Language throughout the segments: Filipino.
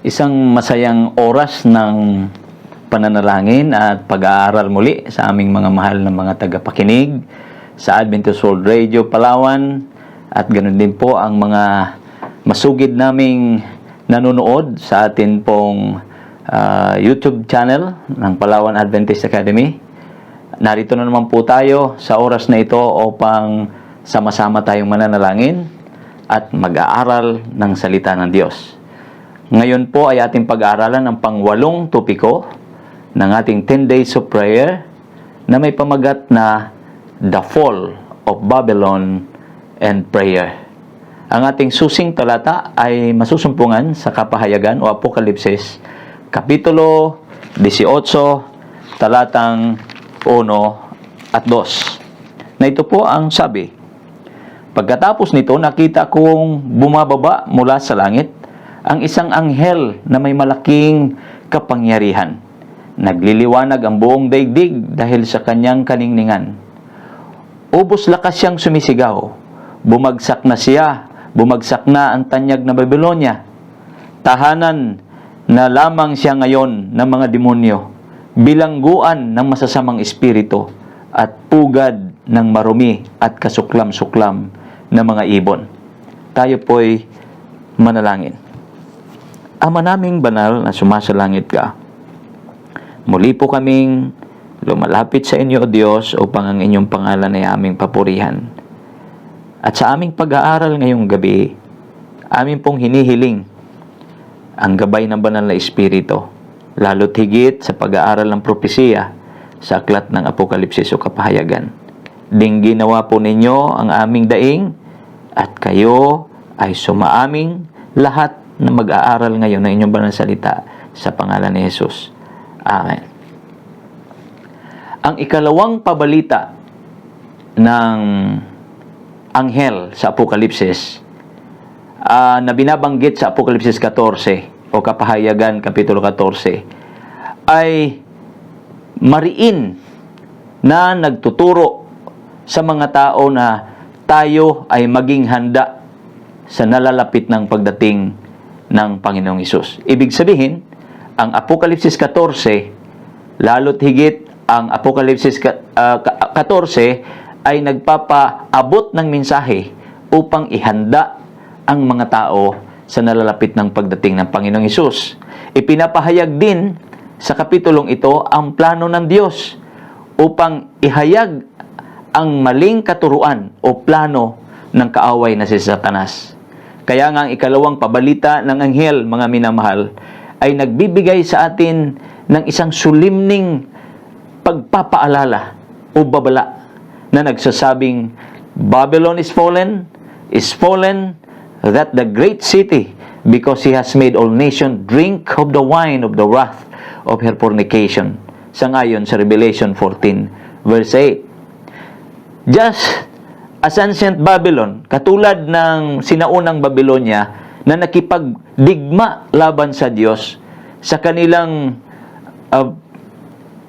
Isang masayang oras ng pananalangin at pag-aaral muli sa aming mga mahal na mga tagapakinig sa Adventist World Radio Palawan, at ganoon din po ang mga masugid naming nanonood sa atin pong YouTube channel ng Palawan Adventist Academy. Narito na naman po tayo sa oras na ito upang sama-sama tayong mananalangin at mag-aaral ng salita ng Diyos. Ngayon po ay ating pag-aaralan ang pang-8 topiko ng ating 10 Days of Prayer na may pamagat na The Fall of Babylon and Prayer. Ang ating susing talata ay masusumpungan sa Kapahayagan o Apokalipsis, Kapitulo 18, talatang 1 at 2. Na ito po ang sabi: Pagkatapos nito, nakita kong bumababa mula sa langit ang isang anghel na may malaking kapangyarihan. Nagliliwanag ang buong daigdig dahil sa kanyang kaningningan. Ubos lakas siyang sumisigaw. Bumagsak na ang tanyag na Babylonia. Tahanan na lamang siya ngayon ng mga demonyo, bilangguan ng masasamang espiritu, at pugad ng marumi at kasuklam-suklam na mga ibon. Tayo po'y manalangin. Ama naming banal na sumasalangit ka, muli po kaming lumalapit sa inyo, O Diyos, upang ang inyong pangalan ay aming papurihan. At sa aming pag-aaral ngayong gabi, amin pong hinihiling ang gabay ng banal na Espiritu, lalo't higit sa pag-aaral ng propesiya sa aklat ng Apokalipsis o Kapahayagan. Dinggin nawa po ninyo ang aming daing, at kayo ay sumaaming lahat na mag-aaral ngayon ng inyong banal salita sa pangalan ni Jesus. Amen. Ang ikalawang pabalita ng anghel sa Apokalipsis na binabanggit sa Apokalipsis 14 o Kapahayagan Kapitulo 14 ay mariin na nagtuturo sa mga tao na tayo ay maging handa sa nalalapit ng pagdating ng Panginoong Hesus. Ibig sabihin, ang Apokalipsis 14, lalo't higit ang Apokalipsis 14 ay nagpapaabot ng mensahe upang ihanda ang mga tao sa nalalapit ng pagdating ng Panginoong Hesus. Ipinapahayag din sa kapitulong ito ang plano ng Diyos upang ihayag ang maling katuruan o plano ng kaaway na si Satanas. Kaya nga ang ikalawang pabalita ng anghel, mga minamahal, ay nagbibigay sa atin ng isang sulimning pagpapaalala o babala na nagsasabing, Babylon is fallen, that the great city, because he has made all nations drink of the wine of the wrath of her fornication. Sangayon sa Revelation 14, verse 8. Just as ancient Babylon, katulad ng sinaunang Babylonia, na nakipagdigma laban sa Diyos sa kanilang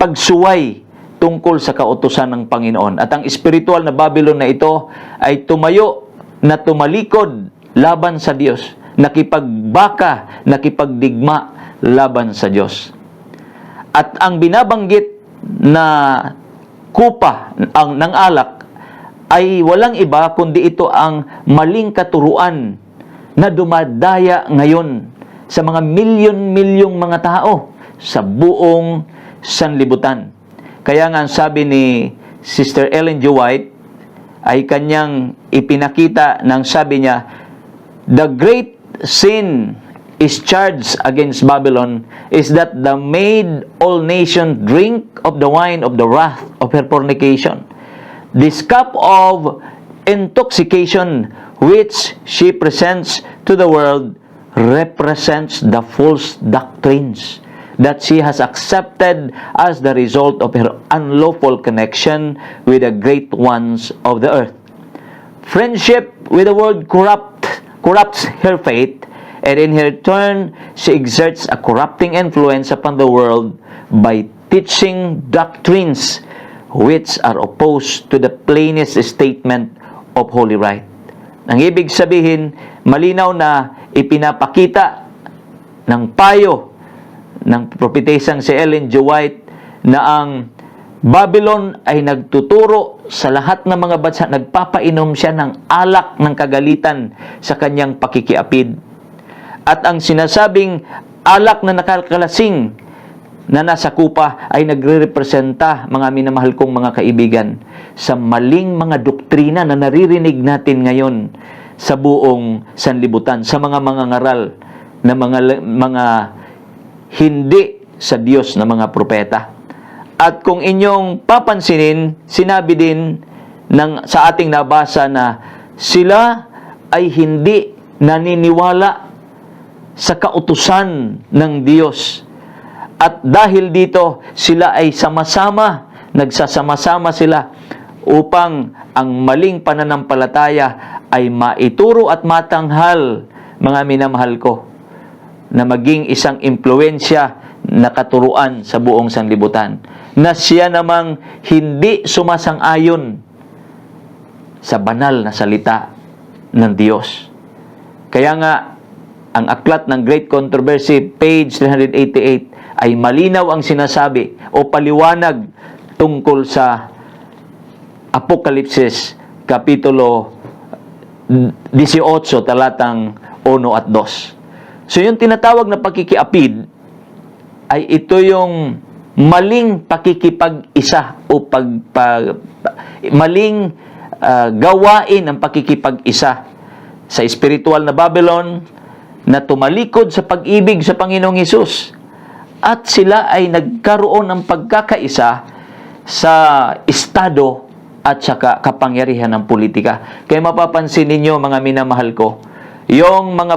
pagsuway tungkol sa kautusan ng Panginoon. At ang espiritual na Babylon na ito ay tumayo na tumalikod laban sa Diyos, nakipagbaka, nakipagdigma laban sa Diyos. At ang binabanggit na kupa ng alak ay walang iba kundi ito ang maling katuruan na dumadaya ngayon sa mga milyon-milyong mga tao sa buong sanlibutan. Kaya nga sabi ni Sister Ellen G. White ay kanyang ipinakita ng sabi niya, the great sin is charged against Babylon is that the made all nations drink of the wine of the wrath of her fornication. This cup of intoxication which she presents to the world represents the false doctrines that she has accepted as the result of her unlawful connection with the great ones of the earth. Friendship with the world corrupts her faith, and in her turn, she exerts a corrupting influence upon the world by teaching doctrines which are opposed to the plainest statement of Holy Writ. Ang ibig sabihin, malinaw na ipinapakita ng payo ng propetesang si Ellen G. White na ang Babylon ay nagtuturo sa lahat ng mga bansa, nagpapainom siya ng alak ng kagalitan sa kanyang pakikiapid. At ang sinasabing alak na nakakalasing na nasa kupa ay nagre-representa, mga minamahal kong mga kaibigan, sa maling mga doktrina na naririnig natin ngayon sa buong sanlibutan, sa mga ngaral na mga hindi sa Diyos na mga propeta. At kung inyong papansinin, sinabi din sa ating nabasa na sila ay hindi naniniwala sa kautusan ng Diyos. At dahil dito, sila ay nagsasama-sama sila upang ang maling pananampalataya ay maituro at matanghal, mga minamahal ko, na maging isang impluensya na katuruan sa buong sanlibutan, na siya namang hindi sumasang-ayon sa banal na salita ng Diyos. Kaya nga, ang aklat ng Great Controversy, page 388, ay malinaw ang sinasabi o paliwanag tungkol sa Apokalipsis, Kapitulo 18, talatang 1 at 2. So yung tinatawag na pakikiapid ay ito yung maling pakikipag-isa o maling gawain ng pakikipag-isa sa espiritual na Babylon na tumalikod sa pag-ibig sa Panginoong Hesus. At sila ay nagkaroon ng pagkakaisa sa estado at saka kapangyarihan ng politika. Kaya mapapansin ninyo, mga minamahal ko, yung mga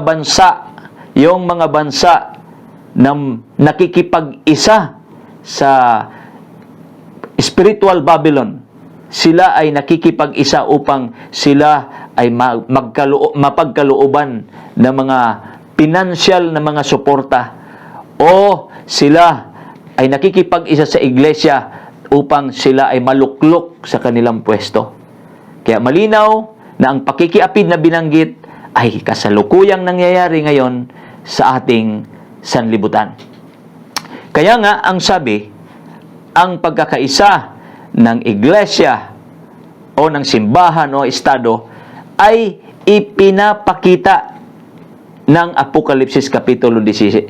bansa na nakikipag-isa sa spiritual Babylon, sila ay nakikipag-isa upang sila ay mapagkalooban ng mga financial na mga suporta, o sila ay nakikipag-isa sa iglesia upang sila ay maluklok sa kanilang pwesto. Kaya malinaw na ang pakikiapid na binanggit ay kasalukuyang nangyayari ngayon sa ating sanlibutan. Kaya nga, ang sabi, ang pagkakaisa ng iglesia o ng simbahan o estado ay ipinapakita ng Apokalipsis Kapitulo 17.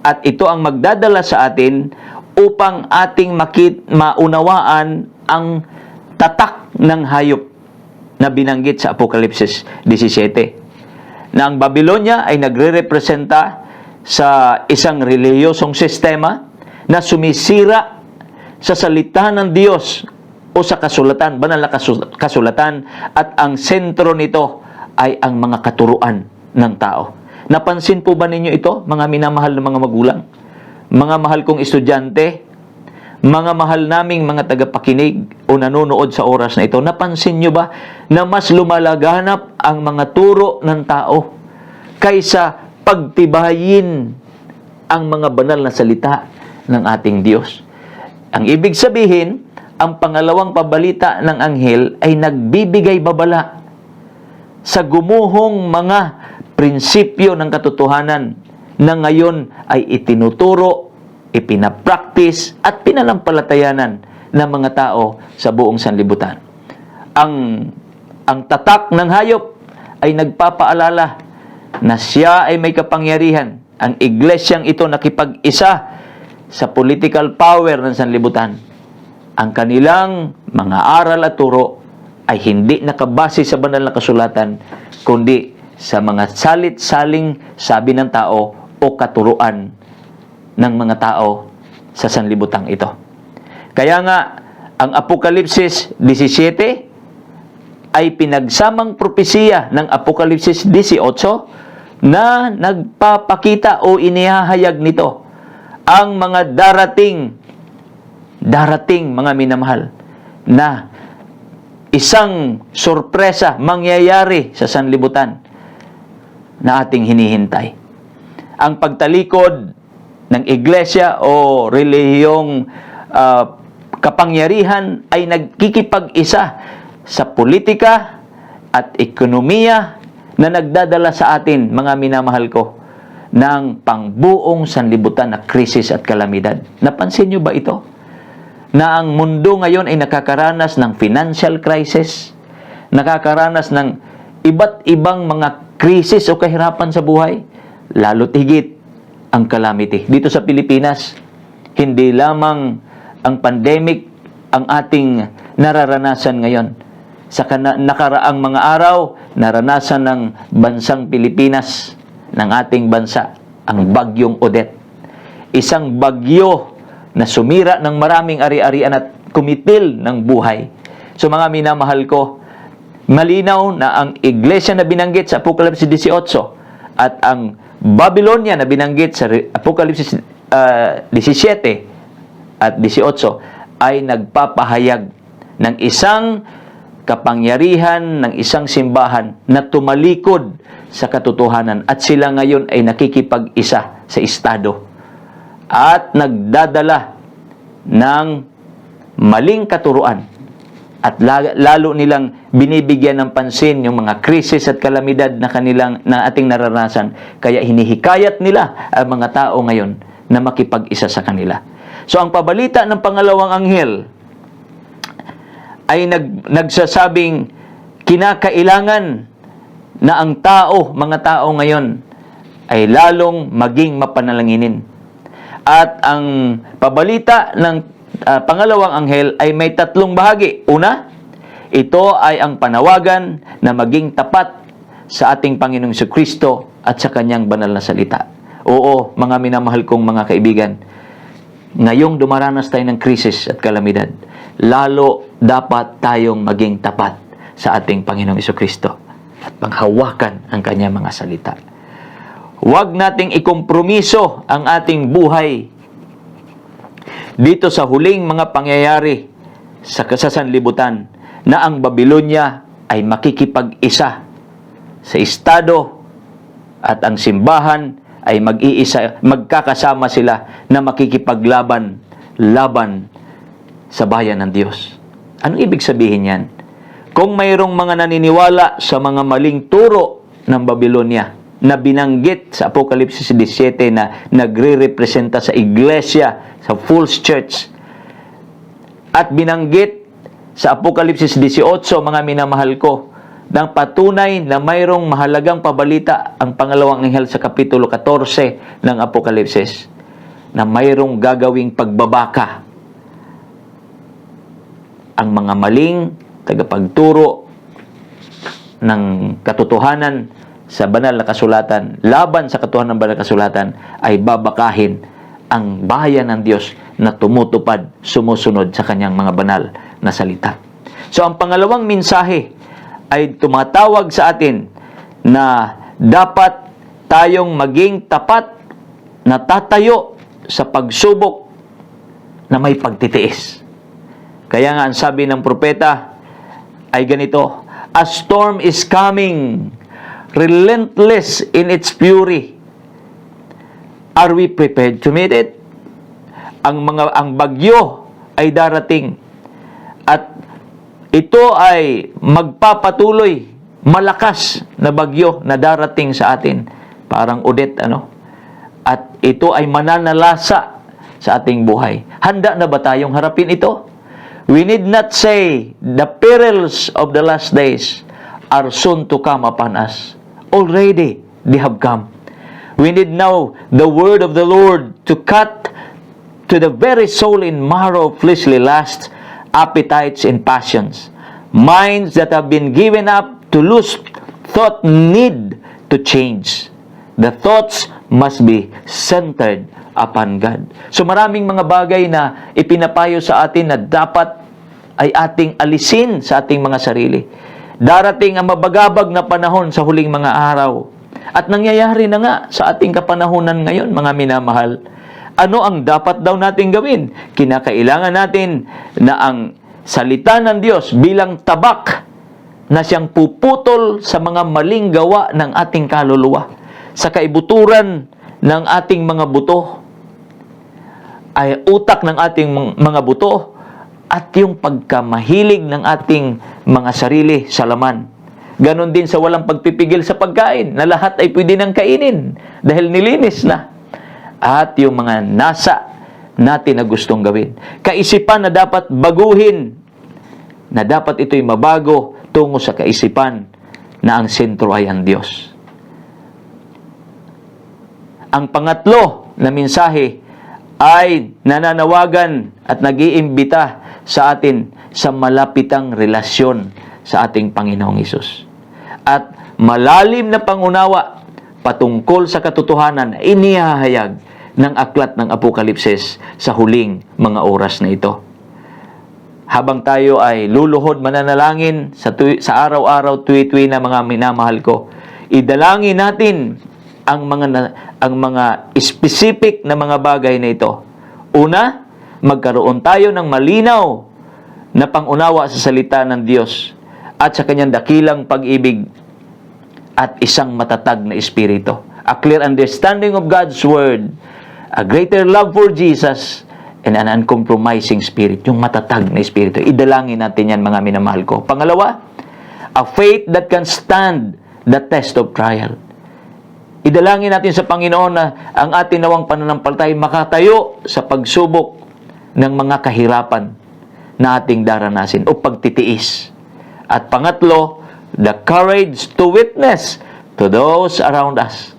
At ito ang magdadala sa atin upang ating maunawaan ang tatak ng hayop na binanggit sa Apokalipsis 17. Na ang Babylonia ay nagre-representa sa isang relihiyosong sistema na sumisira sa salita ng Diyos o sa kasulatan, banal na kasulatan, at ang sentro nito ay ang mga katuruan ng tao. Napansin po ba ninyo ito, mga minamahal na mga magulang? Mga mahal kong estudyante, mga mahal naming mga tagapakinig o nanonood sa oras na ito, napansin nyo ba na mas lumalaganap ang mga turo ng tao kaysa pagtibayin ang mga banal na salita ng ating Diyos? Ang ibig sabihin, ang pangalawang pabalita ng anghel ay nagbibigay babala sa gumuhong mga prinsipyo ng katotohanan na ngayon ay itinuturo, ipinapraktis at pinanampalatayanan ng mga tao sa buong sanlibutan. Ang tatak ng hayop ay nagpapaalala na siya ay may kapangyarihan. Ang iglesyang ito nakipag-isa sa political power ng sanlibutan. Ang kanilang mga aral at turo ay hindi nakabase sa banal na kasulatan, kundi sa mga salit-saling sabi ng tao o katuruan ng mga tao sa sanlibutang ito. Kaya nga, ang Apokalipsis 17 ay pinagsamang propesiya ng Apokalipsis 18 na nagpapakita o inihahayag nito ang mga darating mga minamahal na isang sorpresa mangyayari sa sanlibutan na ating hinihintay. Ang pagtalikod ng iglesia o relihiyong kapangyarihan ay nagkikipag-isa sa politika at ekonomiya na nagdadala sa atin, mga minamahal ko, ng pangbuong sanlibutan na krisis at kalamidad. Napansin nyo ba ito? Na ang mundo ngayon ay nakakaranas ng financial crisis, nakakaranas ng iba't ibang mga krisis o kahirapan sa buhay, lalo't higit ang calamity. Dito sa Pilipinas, hindi lamang ang pandemic ang ating nararanasan ngayon. Sa nakaraang mga araw, naranasan ng bansang Pilipinas, ng ating bansa, ang bagyong Odette. Isang bagyo na sumira ng maraming ari-arian at kumitil ng buhay. So mga minamahal ko, malinaw na ang iglesia na binanggit sa Apokalipsis 18 at ang Babylonia na binanggit sa Apokalipsis 17 at 18 ay nagpapahayag ng isang kapangyarihan, ng isang simbahan na tumalikod sa katotohanan at sila ngayon ay nakikipag-isa sa estado at nagdadala ng maling katuruan at lalo nilang binibigyan ng pansin yung mga krisis at kalamidad na ating naranasan, kaya hinihikayat nila ang mga tao ngayon na makipag-isa sa kanila. So ang pabalita ng pangalawang anghel ay nagsasabing kinakailangan na ang mga tao ngayon ay lalong maging mapanalanginin. At ang pabalita ng pangalawang anghel ay may tatlong bahagi. Una, ito ay ang panawagan na maging tapat sa ating Panginoong Jesucristo at sa kanyang banal na salita. Oo, mga minamahal kong mga kaibigan, ngayong dumaranas tayo ng krisis at kalamidad, lalo dapat tayong maging tapat sa ating Panginoong Jesucristo at panghawakan ang kanyang mga salita. Huwag nating ikompromiso ang ating buhay dito sa huling mga pangyayari sa sanlibutan na ang Babylonia ay makikipag-isa sa estado at ang simbahan ay magkakasama sila na makikipaglaban sa bayan ng Diyos. Anong ibig sabihin yan? Kung mayroong mga naniniwala sa mga maling turo ng Babylonia na binanggit sa Apokalipsis 17 na nagre-representa sa iglesia, sa false church, at binanggit sa Apokalipsis 18, mga minamahal ko, ng patunay na mayroong mahalagang pabalita ang pangalawang anghel sa Kapitulo 14 ng Apokalipsis, na mayroong gagawing pagbabaka ang mga maling tagapagturo ng katotohanan sa banal na kasulatan, laban sa katotohanan ng banal na kasulatan, ay babakahin ang bayan ng Diyos na tumutupad, sumusunod sa kanyang mga banal na salita. So ang pangalawang mensahe ay tumatawag sa atin na dapat tayong maging tapat na tatayo sa pagsubok na may pagtitiis. Kaya nga ang sabi ng propeta ay ganito, "A storm is coming, relentless in its fury. Are we prepared to meet it?" Ang bagyo ay darating at ito ay magpapatuloy, malakas na bagyo na darating sa atin. Parang Odette, At ito ay mananalasa sa ating buhay. Handa na ba tayong harapin ito? We need not say the perils of the last days are soon to come upon us. Already they have come. We need now the word of the Lord to cut to the very soul and marrow of fleshly lusts, appetites, and passions. Minds that have been given up to loose thought need to change. The thoughts must be centered upon God. So maraming mga bagay na ipinapayo sa atin na dapat ay ating alisin sa ating mga sarili. Darating ang mabagabag na panahon sa huling mga araw. At nangyayari na nga sa ating kapanahunan ngayon, mga minamahal. Ano ang dapat daw natin gawin? Kinakailangan natin na ang salita ng Diyos bilang tabak na siyang puputol sa mga maling gawa ng ating kaluluwa, sa kaibuturan ng ating mga buto, ay utak ng ating mga buto, at yung pagkamahilig ng ating mga sarili sa laman. Ganon din sa walang pagpipigil sa pagkain, na lahat ay pwede nang kainin dahil nilinis na. At yung mga nasa natin na gustong gawin. Kaisipan na dapat baguhin, na dapat ito'y mabago tungo sa kaisipan na ang sentro ay ang Diyos. Ang pangatlo na mensahe ay nananawagan at nag-iimbita sa atin sa malapitang relasyon sa ating Panginoong Hesus. At malalim na pangunawa patungkol sa katotohanan na inihahayag ng aklat ng Apokalipsis sa huling mga oras na ito. Habang tayo ay luluhod mananalangin sa araw-araw, tuwi-tuwi na mga minamahal ko, idalangin natin ang mga specific na mga bagay na ito. Una, magkaroon tayo ng malinaw na pangunawa sa salita ng Diyos at sa kanyang dakilang pag-ibig at isang matatag na espiritu. A clear understanding of God's Word, a greater love for Jesus, and an uncompromising spirit, yung matatag na espiritu. Idalangin natin yan, mga minamahal ko. Pangalawa, a faith that can stand the test of trial. Idalangin natin sa Panginoon na ang ating nawang pananampalataya makatayo sa pagsubok ng mga kahirapan na ating daranasin o pagtitiis. At pangatlo, the courage to witness to those around us.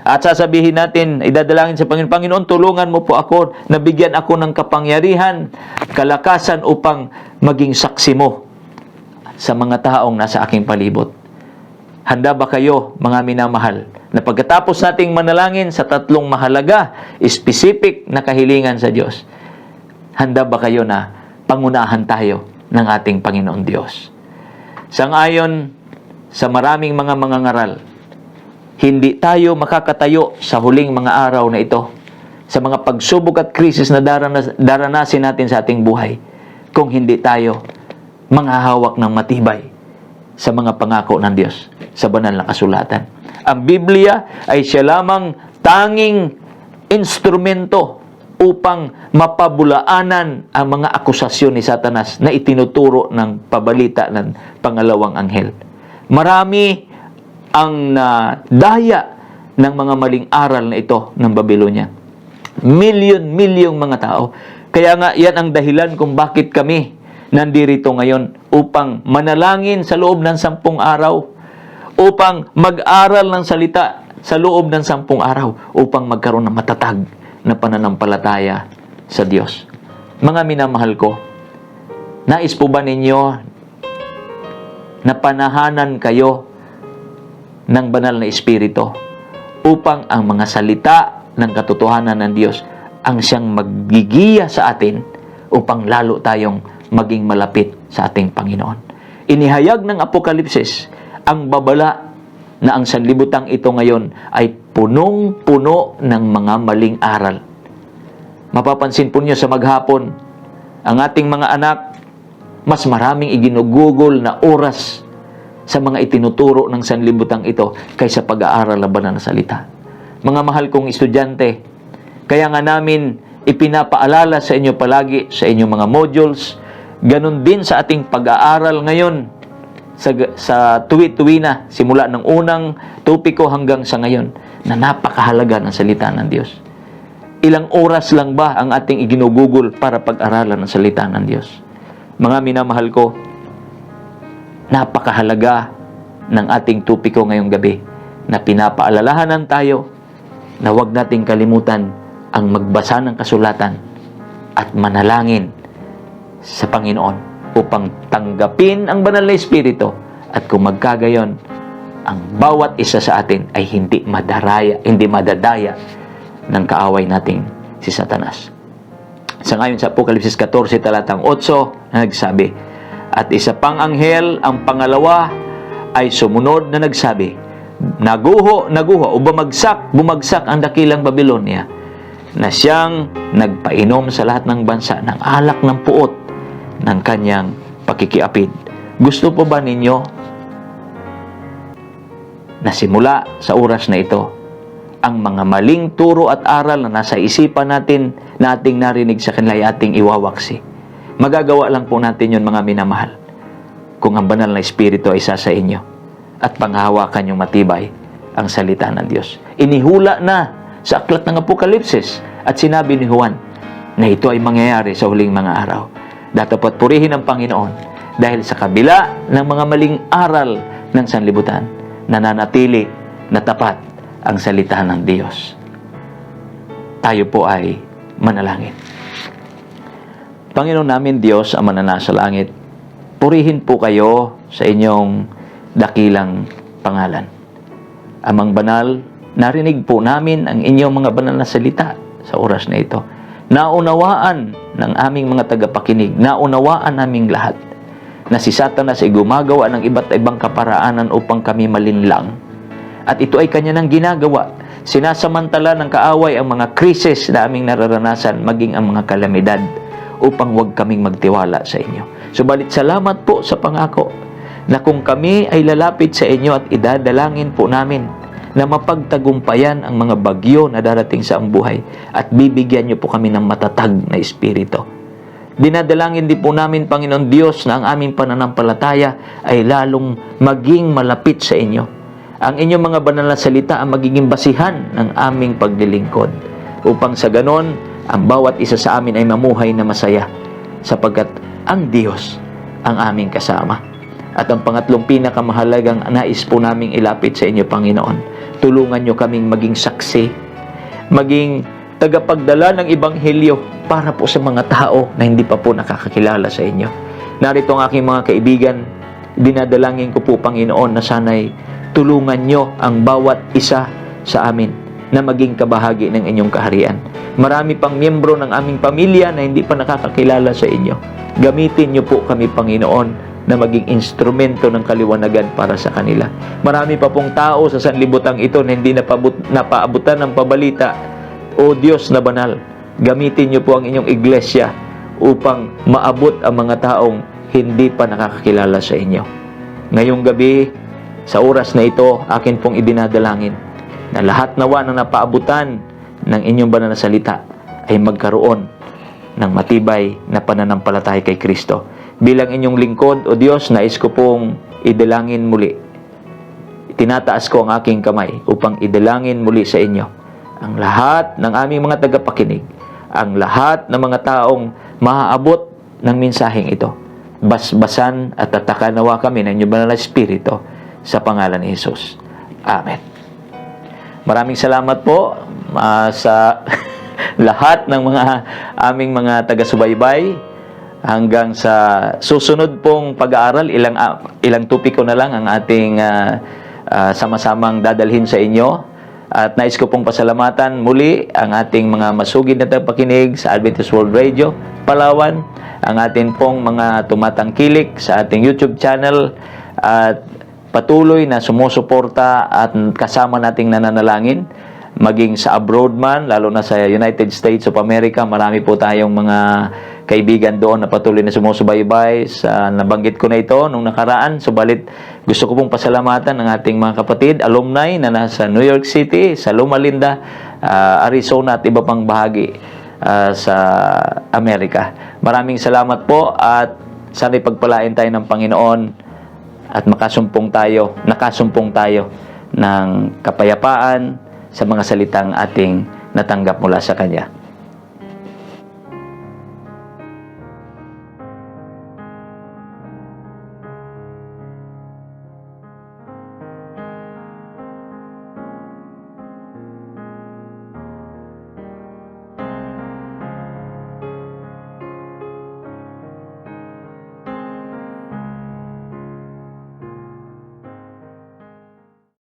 At sasabihin natin, idadalangin sa Panginoon, Panginoon, tulungan mo po ako, nabigyan ako ng kapangyarihan, kalakasan upang maging saksi mo sa mga taong nasa aking palibot. Handa ba kayo, mga minamahal, na pagkatapos nating manalangin sa tatlong mahalaga, specific na kahilingan sa Diyos, handa ba kayo na pangunahan tayo ng ating Panginoon Diyos? Sangayon sa maraming mga ngaral, hindi tayo makakatayo sa huling mga araw na ito, sa mga pagsubok at krisis na daranasin natin sa ating buhay, kung hindi tayo manghahawak ng matibay sa mga pangako ng Diyos sa banal na kasulatan. Ang Biblia ay siya lamang tanging instrumento upang mapabulaanan ang mga akusasyon ni Satanas na itinuturo ng pabalita ng pangalawang anghel. Marami ang daya ng mga maling aral na ito ng Babylonia. Milyon-milyong mga tao. Kaya nga, yan ang dahilan kung bakit kami nandirito ngayon upang manalangin sa loob ng 10 araw, upang mag-aral ng salita sa loob ng 10 araw, upang magkaroon ng matatag na pananampalataya sa Diyos. Mga minamahal ko, nais po ba ninyo na panahanan kayo ng banal na Espiritu upang ang mga salita ng katotohanan ng Diyos ang siyang maggigiya sa atin upang lalo tayong maging malapit sa ating Panginoon. Inihayag ng Apokalipsis ang babala na ang sanlibutan ito ngayon ay punong-puno ng mga maling aral. Mapapansin po niyo sa maghapon, ang ating mga anak, mas maraming iginugugol na oras sa mga itinuturo ng sanlibutan ito kaysa pag-aaral ng banal na salita. Mga mahal kong estudyante, kaya nga namin ipinapaalala sa inyo palagi sa inyong mga modules, ganun din sa ating pag-aaral ngayon sa tuwi-tuwi na, simula ng unang topiko hanggang sa ngayon, na napakahalaga ng salita ng Diyos. Ilang oras lang ba ang ating iginugugol para pag-aralan ng salita ng Diyos? Mga minamahal ko, napakahalaga ng ating topiko ngayong gabi na pinapaalalahanan tayo na huwag nating kalimutan ang magbasa ng kasulatan at manalangin sa Panginoon upang tanggapin ang banal na Espiritu, at kung magkagayon, ang bawat isa sa atin ay hindi madadaya ng kaaway nating si Satanas. Sa ngayon sa Apokalipsis 14 talatang 8 nagsabi, at isa pang anghel, ang pangalawa, ay sumunod na nagsabi, naguho o bumagsak ang dakilang Babilonia, na siyang nagpainom sa lahat ng bansa ng alak ng puot ng kanyang pakikiapid. Gusto po ba ninyo na simula sa oras na ito, ang mga maling turo at aral na nasa isipan natin, na ating narinig sa kanila, ay ating iwawaksi? Magagawa lang po natin yun, mga minamahal, kung ang banal na Espiritu ay isa sa inyo at panghahawakan yung matibay ang salita ng Diyos. Inihula na sa aklat ng Apokalipsis at sinabi ni Juan na ito ay mangyayari sa huling mga araw. Dapat purihin ang Panginoon dahil sa kabila ng mga maling aral ng sanlibutan, nananatili na tapat ang salita ng Diyos. Tayo po ay manalangin. Panginoon namin Diyos, ang mananasa sa langit, purihin po kayo sa inyong dakilang pangalan. Amang banal, narinig po namin ang inyong mga banal na salita sa oras na ito. Naunawaan ng aming mga tagapakinig, naunawaan naming lahat na si Satanas ay gumagawa ng iba't ibang kaparaanan upang kami malinlang. At ito ay kanya nang ginagawa. Sinasamantala ng kaaway ang mga krisis na aming nararanasan, maging ang mga kalamidad, upang huwag kaming magtiwala sa inyo. Subalit salamat po sa pangako na kung kami ay lalapit sa inyo at idadalangin po namin na mapagtagumpayan ang mga bagyo na darating sa ang buhay, at bibigyan niyo po kami ng matatag na espiritu. Dinadalangin din po namin, Panginoon Diyos, na ang aming pananampalataya ay lalong maging malapit sa inyo. Ang inyong mga banal na salita ang magiging basihan ng aming paglilingkod, upang sa ganon, ang bawat isa sa amin ay mamuhay na masaya, sapagkat ang Diyos ang aming kasama. At ang pangatlong pinakamahalagang nais po naming ilapit sa inyo, Panginoon, tulungan nyo kaming maging saksi, maging tagapagdala ng Ebanghelyo para po sa mga tao na hindi pa po nakakakilala sa inyo. Narito ang aking mga kaibigan, dinadalangin ko po, Panginoon, na sana'y tulungan nyo ang bawat isa sa amin na maging kabahagi ng inyong kaharian. Marami pang miyembro ng aming pamilya na hindi pa nakakakilala sa inyo. Gamitin nyo po kami, Panginoon, na maging instrumento ng kaliwanagan para sa kanila. Marami pa pong tao sa sanlibutan ito na hindi napaabutan ng pabalita. O Diyos na banal, gamitin nyo po ang inyong iglesia upang maabot ang mga taong hindi pa nakakakilala sa inyo. Ngayong gabi, sa oras na ito, akin pong idinadalangin na lahat nawa na napaabutan ng inyong banal na salita ay magkaroon ng matibay na pananampalataya kay Kristo. Bilang inyong lingkod, O Diyos, nais ko pong idalangin muli. Tinataas ko ang aking kamay upang idalangin muli sa inyo ang lahat ng aming mga tagapakinig, ang lahat ng mga taong maaabot ng mensaheng ito. basbasan at tatakan nawa kami ng inyong banal na Espiritu sa pangalan ni Jesus. Amen. Maraming salamat po sa lahat ng mga aming mga taga-subaybay. Hanggang sa susunod pong pag-aaral, ilang topiko na lang ang ating sama-samang dadalhin sa inyo. At nais ko pong pasalamatan muli ang ating mga masugid na tagapakinig sa Adventist World Radio, Palawan, ang ating pong mga tumatangkilik sa ating YouTube channel, at patuloy na sumusuporta at kasama nating nananalangin, maging sa abroad man, lalo na sa United States of America. Marami po tayong mga kaibigan doon na patuloy na sumusubaybay sa nabanggit ko na ito nung nakaraan. Subalit, gusto ko pong pasalamatan ng ating mga kapatid, alumni na nasa New York City, sa Loma Linda, Arizona at iba pang bahagi sa Amerika. Maraming salamat po at sana'y pagpalain tayo ng Panginoon at nakasumpong tayo ng kapayapaan sa mga salitang ating natanggap mula sa Kanya.